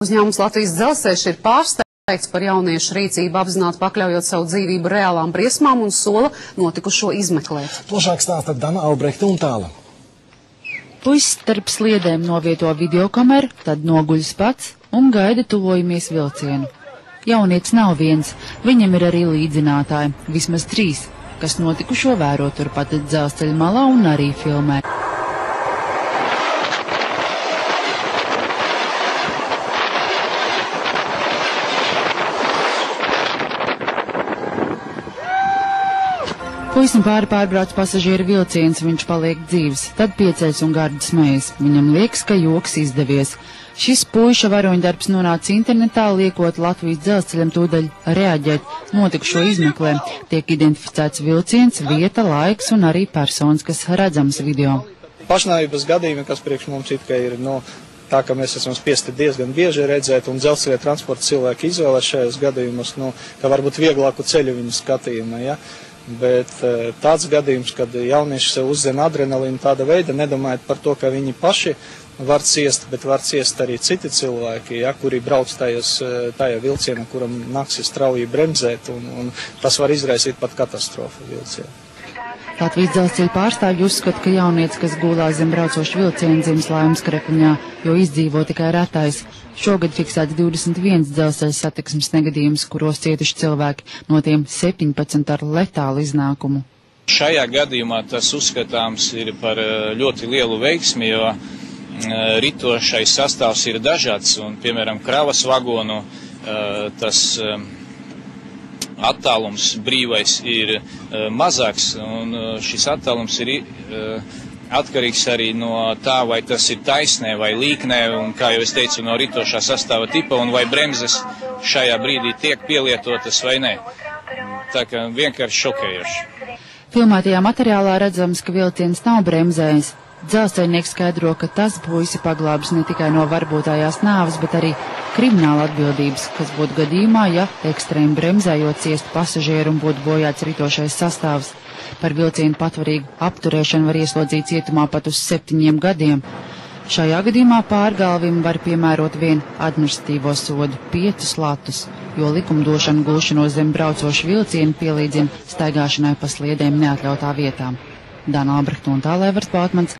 Uzņēmums Latvijas dzelzceļš ir pārsteigts par jauniešu rīcību, apzināti pakļaujot savu dzīvību reālām briesmām un sola notikušo izmeklēt. Plašāk stāsta Dana Albrehta un Tāla. Puisis starp sliedēm novieto videokameru, tad noguļas pats un gaida tuvojamies vilcienu. Jaunietis nav viens, viņam ir arī līdzinātāji, vismaz 3, kas notikušo vēro turpat dzelzceļa malā un arī filmē. Puisim pārbrauc pasažieru vilciens, viņš paliek dzīves, tad pieceļas un gardi smejas. Viņam liekas, ka joks izdevies. Šis puiša varoņdarbs nonāca internetā, liekot Latvijas dzelzceļam tūdaļ reaģēt. Notikušo izmeklē. Tiek identificēts vilciens, vieta, laiks un arī personas, kas redzams video. Pašnāvības gadījumi, kas priekš mums it kā ir, tā, ka mēs esam spiesti diezgan bieži redzēt, un dzelzceļa transporta cilvēki izvēlēt šajos gadījumus, ka varbūt vieglāku ceļu viņu skatījumā, ja? Bet tāds gadījums, kad jaunieši sev uzzina adrenalīnu tāda veida, nedomājot par to, ka viņi paši var ciest, bet var ciest arī citi cilvēki, ja, kuri brauc tajā vilcienā, kuram nāksies strauji bremzēt, un tas var izraisīt pat katastrofu vilcienu. Latvijas dzelzceļa pārstāvji uzskata, ka jaunietis, kas gulās zem braucošu vilcienu, dzimis laimes krekliņā, jo izdzīvo tikai retais. Šogad fiksēts 21 dzelzceļa satiksmes negadījums, kuros cietuši cilvēki, no tiem 17 ar letālu iznākumu. Šajā gadījumā tas uzskatāms ir par ļoti lielu veiksmi, jo ritošais sastāvs ir dažāds, un, piemēram, kravas vagonu tas attālums brīvais ir mazāks, un šis attālums ir atkarīgs arī no tā, vai tas ir taisnē vai līknē, un, kā jau es teicu, no ritošā sastāva tipa, un vai bremzes šajā brīdī tiek pielietotas vai nē. Tā kā vienkārši šokējoši. Filmētajā materiālā redzams, ka vilciens nav bremzējis. Dzelzceļnieks skaidro, ka tas puisi paglābis ne tikai no varbūtājās nāves, bet arī krimināla atbildības, kas būtu gadījumā, ja ekstrēmi bremzējot ciestu pasažieru un būtu bojāts ritošais sastāvs. Par vilcienu patvarīgu apturēšanu var ieslodzīt cietumā pat uz 7 gadiem. Šajā gadījumā pārgalvim var piemērot vienu administratīvo sodu 5 latus, jo likumdošana gulšanos zem braucošu vilcienu pielīdzina staigāšanai pa sliedēm neatļautā vietā. Dana Albrehta un Tāla Evers Baltmans.